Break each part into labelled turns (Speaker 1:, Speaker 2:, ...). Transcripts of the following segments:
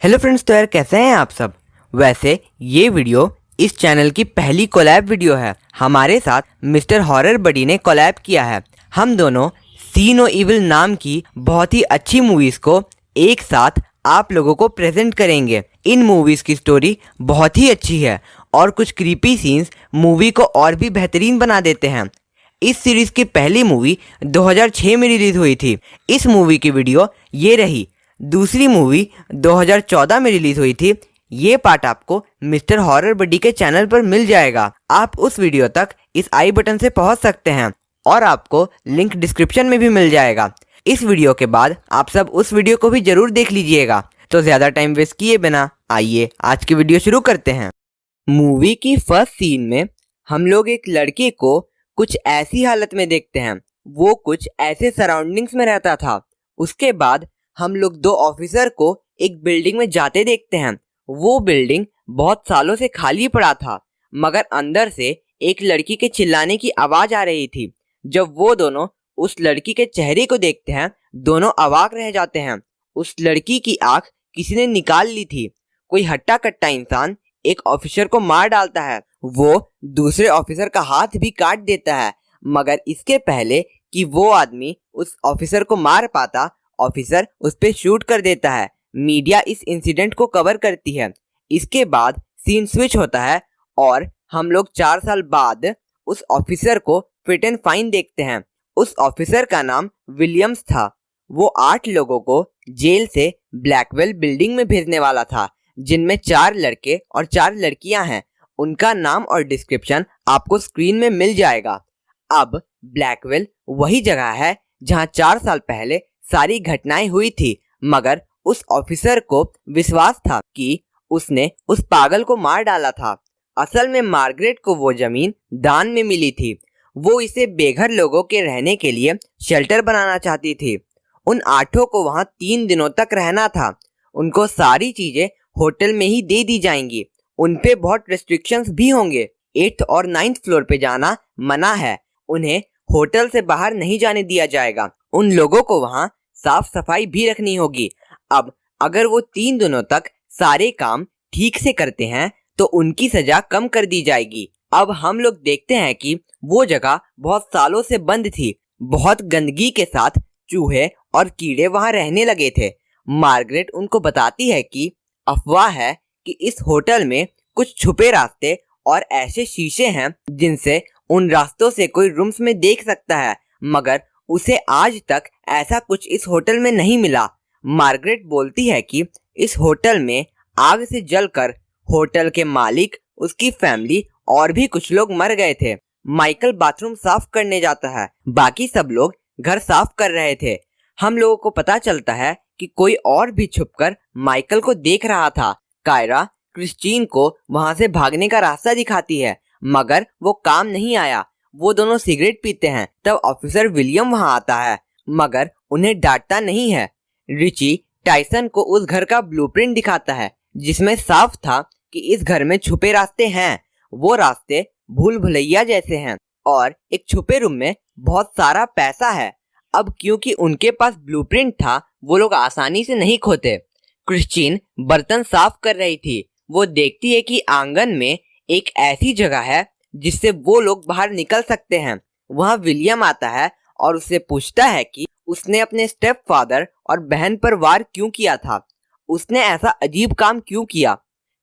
Speaker 1: Hello friends, तो यार कैसे हैं आप सब। वैसे ये वीडियो इस चैनल की पहली कोलैब वीडियो है। हमारे साथ मिस्टर हॉरर बडी ने कोलैब किया है। हम दोनों सी नो इविल नाम की बहुत ही अच्छी मूवीज़ को एक साथ आप लोगों को प्रेजेंट करेंगे। इन मूवीज़ की स्टोरी बहुत ही अच्छी है और कुछ क्रीपी सीन्स मूवी को और भी बेहतरीन बना देते हैं। इस सीरीज़ की पहली मूवी 2006 में रिलीज़ हुई थी। इस मूवी की वीडियो ये रही। दूसरी मूवी 2014 में रिलीज हुई थी। ये पार्ट आपको मिस्टर हॉरर बडी के चैनल पर मिल जाएगा। आप उस वीडियो तक इस आई बटन से पहुंच सकते हैं और आपको लिंक डिस्क्रिप्शन में भी मिल जाएगा। इस वीडियो के बाद आप सब उस वीडियो को भी जरूर देख लीजिएगा। तो ज़्यादा टाइम वेस्ट किए बिना आइए आज की वीडियो शुरू करते हैं। मूवी की फर्स्ट सीन में हम लोग एक लड़के को कुछ ऐसी हालत में देखते हैं। वो कुछ ऐसे सराउंडिंग्स में रहता था। उसके बाद हम लोग दो ऑफिसर को एक बिल्डिंग में जाते देखते हैं। वो बिल्डिंग बहुत सालों से खाली पड़ा था, मगर अंदर से एक लड़की के चिल्लाने की आवाज आ रही थी। जब वो दोनों उस लड़की के चेहरे को देखते हैं, दोनों अवाक रह जाते हैं। उस लड़की की आंख किसी ने निकाल ली थी। कोई हट्टा कट्टा इंसान एक ऑफिसर को मार डालता है। वो दूसरे ऑफिसर का हाथ भी काट देता है, मगर इसके पहले कि वो आदमी उस ऑफिसर को मार पाता, ऑफिसर उस पे शूट कर देता है। मीडिया इस इंसिडेंट को कवर करती है। इसके बाद सीन स्विच होता है और हम लोग 4 साल बाद उस ऑफिसर को फिट एंड फाइन देखते हैं। उस ऑफिसर का नाम विलियम्स था। वो 8 लोगों को जेल से ब्लैकवेल बिल्डिंग में भेजने वाला था, जिनमें 4 लड़के और 4 लड़कियां हैं। उनका नाम और डिस्क्रिप्शन आपको स्क्रीन में मिल जाएगा। अब ब्लैकवेल वही जगह है जहां 4 साल पहले सारी घटनाएं हुई थी, मगर उस ऑफिसर को विश्वास था कि उसने उस पागल को मार डाला था। असल में मार्गरेट को वो जमीन दान में मिली थी। वो इसे बेघर लोगों के रहने के लिए शेल्टर बनाना चाहती थी। उन 8 को वहां 3 दिनों तक रहना था। उनको सारी चीजें होटल में ही दे दी जाएंगी। उन पे बहुत रेस्ट्रिक्शंस भी होंगे। 8th और 9th फ्लोर पे जाना मना है। उन्हें होटल से बाहर नहीं जाने दिया जाएगा। उन लोगों को वहां साफ सफाई भी रखनी होगी। अब अगर वो 3 दिनों तक सारे काम ठीक से करते हैं तो उनकी सजा कम कर दी जाएगी। अब हम लोग देखते हैं कि वो जगह बहुत सालों से बंद थी। बहुत गंदगी के साथ चूहे और कीड़े वहां रहने लगे थे। मार्गरेट उनको बताती है कि अफवाह है कि इस होटल में कुछ छुपे रास्ते और ऐसे शीशे हैं जिनसे उन रास्तों से कोई रूम्स में देख सकता है, मगर उसे आज तक ऐसा कुछ इस होटल में नहीं मिला। मार्गरेट बोलती है कि इस होटल में आग से जलकर होटल के मालिक, उसकी फैमिली और भी कुछ लोग मर गए थे। माइकल बाथरूम साफ करने जाता है। बाकी सब लोग घर साफ कर रहे थे। हम लोगों को पता चलता है कि कोई और भी छुपकर माइकल को देख रहा था। कायरा क्रिस्टीन को वहां से भागने का रास्ता दिखाती है, मगर वो काम नहीं आया। वो दोनों सिगरेट पीते हैं। तब ऑफिसर विलियम वहां आता है, मगर उन्हें डांटता नहीं है। रिची टाइसन को उस घर का ब्लूप्रिंट दिखाता है, जिसमें साफ था कि इस घर में छुपे रास्ते हैं। वो रास्ते भूल भुलैया जैसे हैं और एक छुपे रूम में बहुत सारा पैसा है। अब क्योंकि उनके पास ब्लूप्रिंट था, वो लोग आसानी से नहीं खोते। क्रिस्टीन बर्तन साफ कर रही थी। वो देखती है कि आंगन में एक ऐसी जगह है जिससे वो लोग बाहर निकल सकते हैं। वहाँ विलियम आता है और उससे पूछता है कि उसने अपने स्टेप फादर और बहन पर वार क्यों किया था। उसने ऐसा अजीब काम क्यों किया।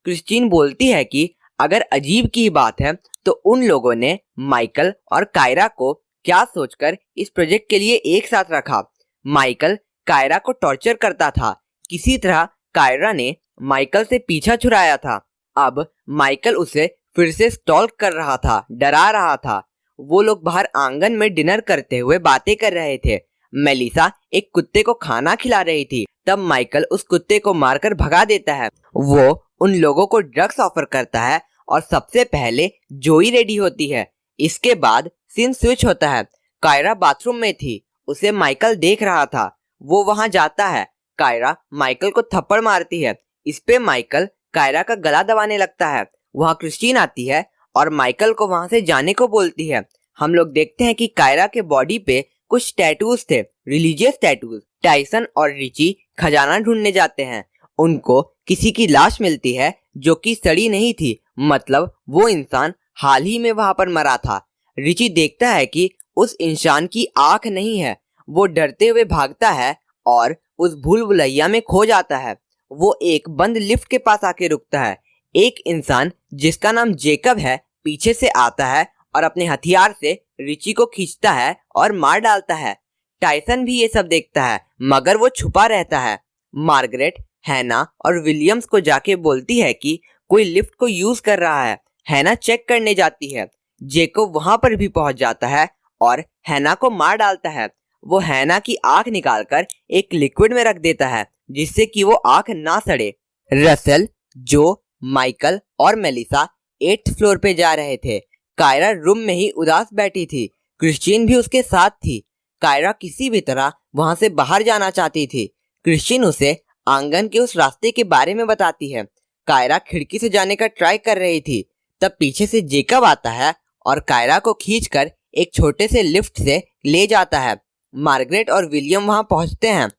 Speaker 1: क्रिस्टीन बोलती है कि अगर अजीब की बात है तो उन लोगों ने माइकल और कायरा को क्या सोचकर इस प्रोजेक्ट के लिए एक साथ रखा। माइकल कायरा को टॉर्चर करता था। किसी तरह कायरा ने माइकल से पीछा छुड़ाया था। अब माइकल उसे फिर से स्टॉल्क कर रहा था, डरा रहा था। वो लोग बाहर आंगन में डिनर करते हुए बातें कर रहे थे। मेलिसा एक कुत्ते को खाना खिला रही थी। तब माइकल उस कुत्ते को मारकर भगा देता है। वो उन लोगों को ड्रग्स ऑफर करता है और सबसे पहले जोई रेडी होती है। इसके बाद सीन स्विच होता है। कायरा बाथरूम में थी। उसे माइकल देख रहा था। वो वहां जाता है। कायरा माइकल को थप्पड़ मारती है। इस पे माइकल कायरा का गला दबाने लगता है। वहां क्रिस्टीन आती है और माइकल को वहां से जाने को बोलती है। हम लोग देखते हैं कि कायरा के बॉडी पे कुछ टैटूज थे, रिलीजियस टैटूज। टाइसन और रिची खजाना ढूंढने जाते हैं। उनको किसी की लाश मिलती है जो कि सड़ी नहीं थी, मतलब वो इंसान हाल ही में वहां पर मरा था। रिची देखता है कि उस इंसान की आंख नहीं है। वो डरते हुए भागता है और उस भूल भुलैया में खो जाता है। वो एक बंद लिफ्ट के पास आके रुकता है। एक इंसान जिसका नाम जेकब है पीछे से आता है और अपने हथियार से रिची को खींचता है और मार डालता है। टाइसन भी ये सब देखता है मगर वो छुपा रहता है। मार्गरेट हैना और विलियम्स को जाके बोलती है कि कोई लिफ्ट को यूज कर रहा है। हैना चेक करने जाती है। जेकब वहां पर भी पहुंच जाता है और हैना को मार डालता है। वो हैना की आंख निकालकर एक लिक्विड में रख देता है जिससे कि वो आंख ना सड़े। रसल, जो, माइकल और मेलिसा 8th फ्लोर पे जा रहे थे। कायरा रूम में ही उदास बैठी थी। क्रिस्टीन भी उसके साथ थी। कायरा किसी भी तरह वहां से बाहर जाना चाहती थी। क्रिस्टीन उसे आंगन के उस रास्ते के बारे में बताती है। कायरा खिड़की से जाने का ट्राई कर रही थी, तब पीछे से जेकब आता है और कायरा को खींचकर एक छोटे से लिफ्ट से ले जाता है। मार्गरेट और विलियम वहां पहुंचते हैं।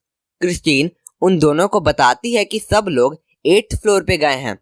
Speaker 1: क्रिस्टीन उन दोनों को बताती है कि सब लोग 8th फ्लोर पे गए हैं।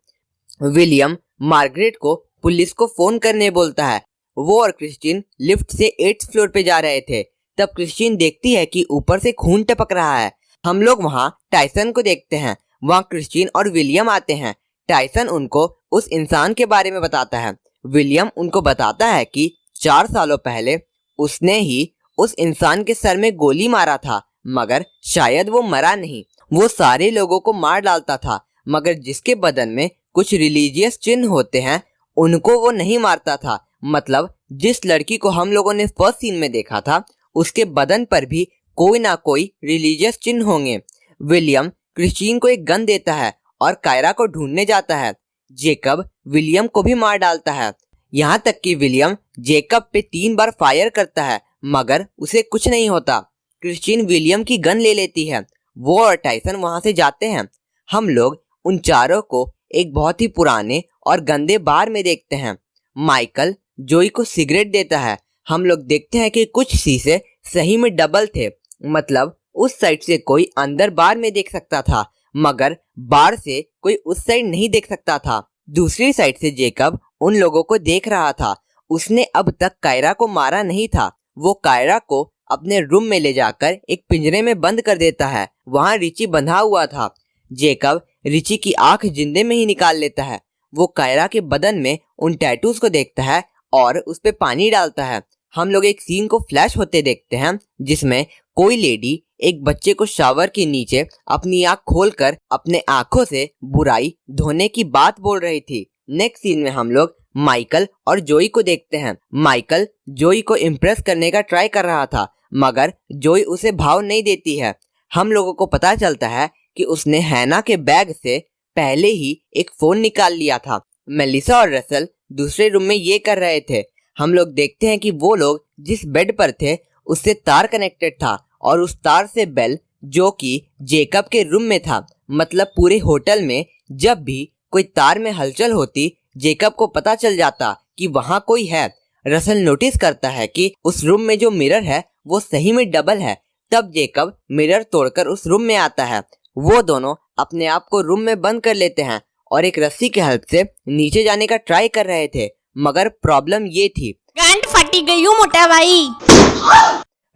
Speaker 1: विलियम मार्गरेट को पुलिस को फोन करने बोलता है। वो और क्रिस्टीन लिफ्ट से 8th फ्लोर पे जा रहे थे। तब क्रिस्टीन देखती है कि ऊपर से खून टपक रहा है। हम लोग वहां टाइसन को देखते हैं। वहां क्रिस्टीन और विलियम आते हैं। टाइसन उनको उस इंसान के बारे में बताता है। विलियम उनको बताता है कि 4 सालों पहले उसने ही उस इंसान के सर में गोली मारा था, मगर शायद वो मरा नहीं। वो सारे लोगों को मार डालता था, मगर जिसके बदन में कुछ रिलीजियस चिन्ह होते हैं उनको वो नहीं मारता था। मतलब जिस लड़की को हम लोगों ने फर्स्ट सीन में देखा था उसके बदन पर भी कोई ना कोई रिलीजियस चिन्ह होंगे। विलियम क्रिस्टीन को एक गन देता है और कायरा को ढूंढने जाता है। जेकब विलियम को भी मार डालता है। यहाँ तक कि विलियम जेकब पे 3 बार फायर करता है मगर उसे कुछ नहीं होता। क्रिस्टीन विलियम की गन ले लेती है। वो और टाइसन वहां से जाते हैं। हम लोग उन चारों को एक बहुत ही पुराने और गंदे बार में देखते हैं। माइकल जोई को सिगरेट देता है। हम लोग देखते हैं कि कुछ शीशे सही में डबल थे, मतलब उस साइड से कोई अंदर बार में देख सकता था मगर बार से कोई उस साइड नहीं देख सकता था। दूसरी साइड से जेकब उन लोगों को देख रहा था। उसने अब तक कायरा को मारा नहीं था। वो कायरा को अपने रूम में ले जाकर एक पिंजरे में बंद कर देता है। वहां रिची बंधा हुआ था। जेकब रिची की आंख जिंदे में ही निकाल लेता है। वो कायरा के बदन में उन टैटूज को देखता है और उस पे पानी डालता है। हम लोग एक सीन को फ्लैश होते देखते हैं जिसमें कोई लेडी एक बच्चे को शावर के नीचे अपनी आंख खोलकर अपने आंखों से बुराई धोने की बात बोल रही थी। नेक्स्ट सीन में हम लोग माइकल और जोई को देखते हैं। माइकल जोई को इम्प्रेस करने का ट्राई कर रहा था मगर जोई उसे भाव नहीं देती है। हम लोगों को पता चलता है कि उसने हैना के बैग से पहले ही एक फोन निकाल लिया था। मेलिसा और रसल दूसरे रूम में ये कर रहे थे। हम लोग देखते हैं कि वो लोग जिस बेड पर थे उससे तार कनेक्टेड था और उस तार से बेल जो कि जेकब के रूम में था। मतलब पूरे होटल में जब भी कोई तार में हलचल होती जेकब को पता चल जाता कि वहां कोई है। रसल नोटिस करता है कि उस रूम में जो मिरर है वो सही में डबल है। तब जेकब मिरर तोड़कर उस रूम में आता है। वो दोनों अपने आप को रूम में बंद कर लेते हैं और एक रस्सी की हेल्प से नीचे जाने का ट्राई कर रहे थे मगर प्रॉब्लम ये थी,
Speaker 2: गांड फटी गई हूँ मोटा भाई।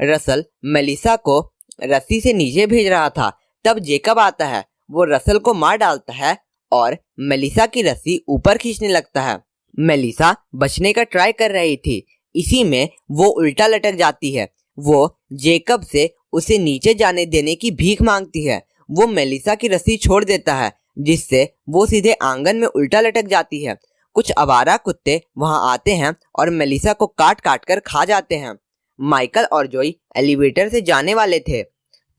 Speaker 1: रसल मेलिसा को रस्सी से नीचे भेज रहा था। तब जेकब आता है। वो रसल को मार डालता है और मेलिसा की रस्सी ऊपर खींचने लगता है। मेलिसा बचने का ट्राई कर रही थी। इसी में वो उल्टा लटक जाती है। वो जेकब से उसे नीचे जाने देने की भीख मांगती है। वो मेलिसा की रस्सी छोड़ देता है जिससे वो सीधे आंगन में उल्टा लटक जाती है। कुछ आवारा कुत्ते वहां आते हैं और मेलिसा को काट काट कर खा जाते हैं। माइकल और जोई एलिवेटर से जाने वाले थे।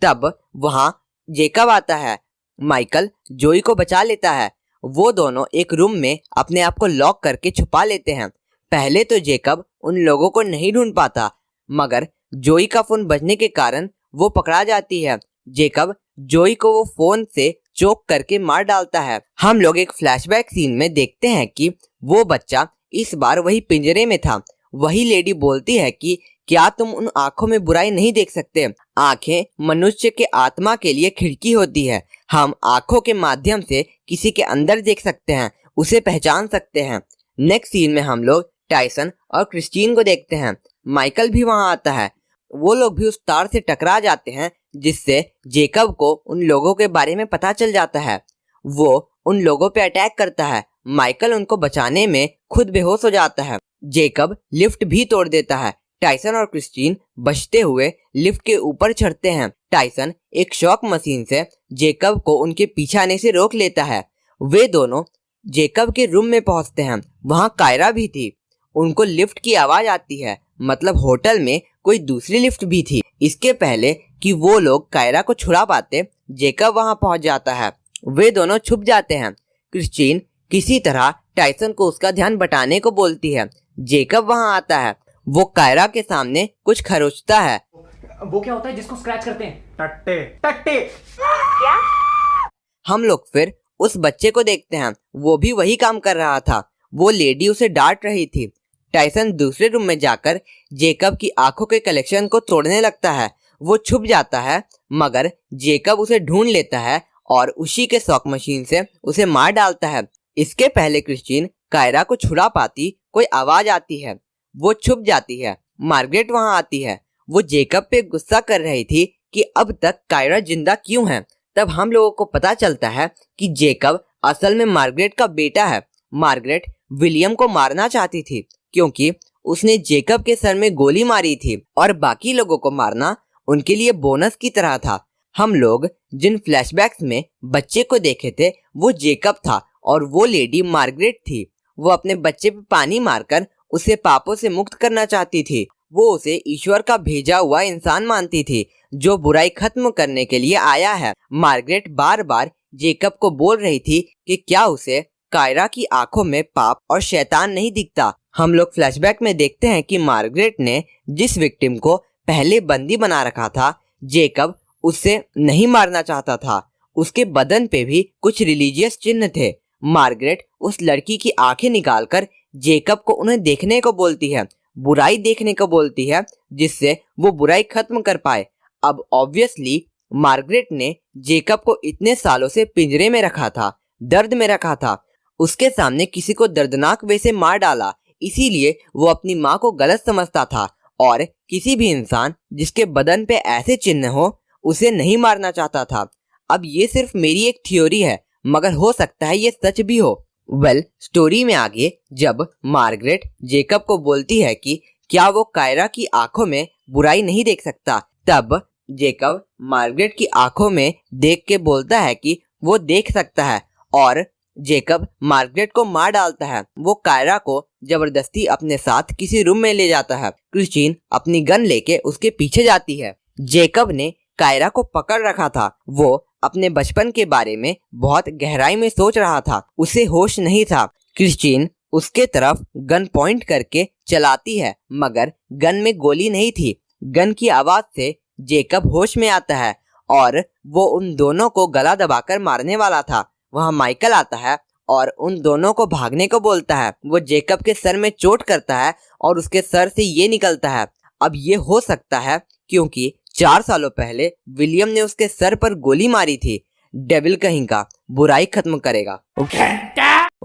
Speaker 1: तब वहां जेकब आता है। माइकल जोई को बचा लेता है। वो दोनों एक रूम में अपने आप को लॉक करके छुपा लेते हैं। पहले तो जेकब उन लोगों को नहीं ढूंढ पाता मगर जोई का फोन बजने के कारण वो पकड़ा जाती है। जेकब जोई को वो फोन से चोक करके मार डालता है। हम लोग एक फ्लैशबैक सीन में देखते हैं कि वो बच्चा इस बार वही पिंजरे में था। वही लेडी बोलती है कि क्या तुम उन आंखों में बुराई नहीं देख सकते? आंखें मनुष्य के आत्मा के लिए खिड़की होती है। हम आंखों के माध्यम से किसी के अंदर देख सकते हैं, उसे पहचान सकते हैं। नेक्स्ट सीन में हम लोग टाइसन और क्रिस्टीन को देखते हैं। माइकल भी वहां आता है। वो लोग भी उस तार से टकरा जाते हैं जिससे जेकब को उन लोगों के बारे में पता चल जाता है। वो उन लोगों पे अटैक करता है। माइकल उनको बचाने में खुद बेहोश हो जाता है। जेकब लिफ्ट भी तोड़ देता है। टाइसन और क्रिस्टीन बचते हुए लिफ्ट के ऊपर चढ़ते हैं। टाइसन एक शॉक मशीन से जेकब को उनके पीछे आने से रोक लेता है। वे दोनों जेकब के रूम में पहुंचते हैं। वहां कायरा भी थी। उनको लिफ्ट की आवाज आती है, मतलब होटल में कोई दूसरी लिफ्ट भी थी। इसके पहले कि वो लोग कायरा को छुड़ा पाते, जेकब वहां पहुंच जाता है। वे दोनों छुप जाते हैं। क्रिस्टीन किसी तरह टाइसन को उसका ध्यान बटाने को बोलती है। जेकब वहां आता है। वो कायरा के सामने कुछ खरोचता है।
Speaker 3: वो क्या होता है जिसको स्क्रैच करते हैं? टट्टे टट्टे।
Speaker 1: हम लोग फिर उस बच्चे को देखते हैं। वो भी वही काम कर रहा था। वो लेडी उसे डांट रही थी। टाइसन दूसरे रूम में जाकर जेकब की आंखों के कलेक्शन को तोड़ने लगता है। वो छुप जाता है, मगर जेकब उसे ढूंढ लेता है और उसी के शॉक मशीन से उसे मार डालता है। इसके पहले क्रिस्टीन कायरा को छुड़ा पाती, कोई आवाज आती है। वो छुप जाती है। मार्गरेट वहां आती है। वो जेकब पे गुस्सा कर रही थी कि अब तक कायरा जिंदा क्यों है। तब हम लोगों को पता चलता है कि जेकब असल में मार्गरेट का बेटा है। मार्गरेट विलियम को मारना चाहती थी क्योंकि उसने जेकब के सर में गोली मारी थी और बाकी लोगों को मारना उनके लिए बोनस की तरह था। हम लोग जिन फ्लैशबैक्स में बच्चे को देखे थे वो जेकब था और वो लेडी मार्गरेट थी। वो अपने बच्चे पे पानी मारकर उसे पापों से मुक्त करना चाहती थी। वो उसे ईश्वर का भेजा हुआ इंसान मानती थी जो बुराई खत्म करने के लिए आया है। मार्गरेट बार बार जेकब को बोल रही थी कि क्या उसे कायरा की आंखों में पाप और शैतान नहीं दिखता। हम लोग फ्लैशबैक में देखते हैं कि मार्गरेट ने जिस विक्टिम को पहले बंदी बना रखा था, जेकब उसे नहीं मारना चाहता था। उसके बदन पे भी कुछ रिलीजियस चिन्ह थे। मार्गरेट उस लड़की की आंखें निकालकर जेकब को उन्हें देखने को बोलती है, बुराई देखने को बोलती है, जिससे वो बुराई खत्म कर पाए। अब ऑब्वियसली मार्गरेट ने जेकब को इतने सालों से पिंजरे में रखा था, दर्द में रखा था, उसके सामने किसी को दर्दनाक वे से मार डाला। इसीलिए वो अपनी माँ को गलत समझता था और किसी भी इंसान जिसके बदन पे ऐसे चिन्ह हो उसे नहीं मारना चाहता था। अब ये सिर्फ मेरी एक थ्योरी है, मगर हो सकता है ये सच भी हो। स्टोरी में आगे जब मार्गरेट जेकब को बोलती है कि क्या वो कायरा की आंखों में बुराई नहीं देख सकता, तब जेकब मार्गरेट की आंखों में देख के बोलता है कि वो देख सकता है और जेकब मार्गरेट को मार डालता है। वो कायरा को जबरदस्ती अपने साथ किसी रूम में ले जाता है। क्रिस्टीन अपनी गन लेके उसके पीछे जाती है। जेकब ने कायरा को पकड़ रखा था। वो अपने बचपन के बारे में बहुत गहराई में सोच रहा था। उसे होश नहीं था। क्रिस्टीन उसके तरफ गन पॉइंट करके चलाती है, मगर गन में गोली नहीं थी। गन की आवाज से जेकब होश में आता है और वो उन दोनों को गला दबाकर मारने वाला था। वहां माइकल आता है और उन दोनों को भागने को बोलता है। वो जेकब के सर में चोट करता है और उसके सर से ये निकलता है। अब ये हो सकता है क्योंकि 4 सालों पहले विलियम ने उसके सर पर गोली मारी थी। डेविल कहीं का, बुराई खत्म करेगा।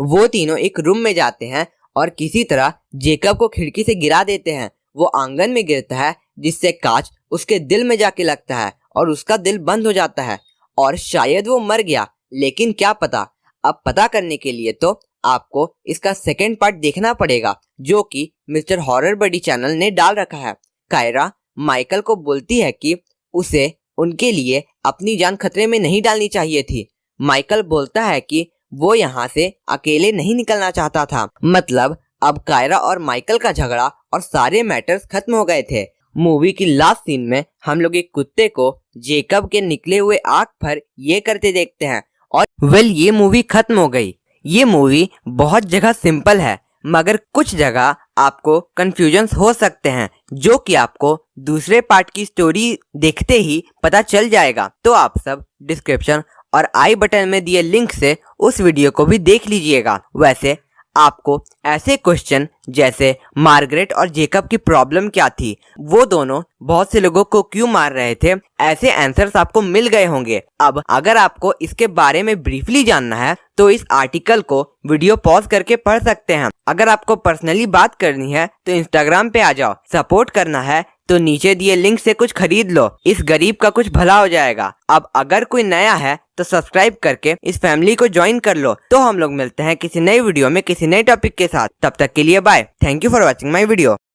Speaker 1: वो तीनों एक रूम में जाते हैं और किसी तरह जेकब को खिड़की से गिरा देते हैं। वो आंगन में गिरता है जिससे कांच उसके दिल में जाके लगता है और उसका दिल बंद हो जाता है और शायद वो मर गया, लेकिन क्या पता। अब पता करने के लिए तो आपको इसका सेकंड पार्ट देखना पड़ेगा जो कि मिस्टर हॉरर बडी चैनल ने डाल रखा है। कायरा माइकल को बोलती है कि उसे उनके लिए अपनी जान खतरे में नहीं डालनी चाहिए थी। माइकल बोलता है कि वो यहाँ से अकेले नहीं निकलना चाहता था। मतलब अब कायरा और माइकल का झगड़ा और सारे मैटर्स खत्म हो गए थे। मूवी की लास्ट सीन में हम लोग एक कुत्ते को जेकब के निकले हुए आंख पर ये करते देखते हैं और ये मूवी खत्म हो गई। ये मूवी बहुत जगह सिंपल है, मगर कुछ जगह आपको कंफ्यूजन हो सकते हैं जो कि आपको दूसरे पार्ट की स्टोरी देखते ही पता चल जाएगा। तो आप सब डिस्क्रिप्शन और आई बटन में दिए लिंक से उस वीडियो को भी देख लीजिएगा। वैसे आपको ऐसे क्वेश्चन जैसे मार्गरेट और जेकब की प्रॉब्लम क्या थी, वो दोनों बहुत से लोगों को क्यों मार रहे थे, ऐसे आंसर्स आपको मिल गए होंगे। अब अगर आपको इसके बारे में ब्रीफली जानना है तो इस आर्टिकल को वीडियो पॉज करके पढ़ सकते हैं। अगर आपको पर्सनली बात करनी है तो इंस्टाग्राम पे आ जाओ। सपोर्ट करना है तो नीचे दिए लिंक से कुछ खरीद लो, इस गरीब का कुछ भला हो जाएगा। अब अगर कोई नया है तो सब्सक्राइब करके इस फैमिली को ज्वाइन कर लो। तो हम लोग मिलते हैं किसी नई वीडियो में किसी नए टॉपिक के साथ। तब तक के लिए bye. Thank you for watching my video.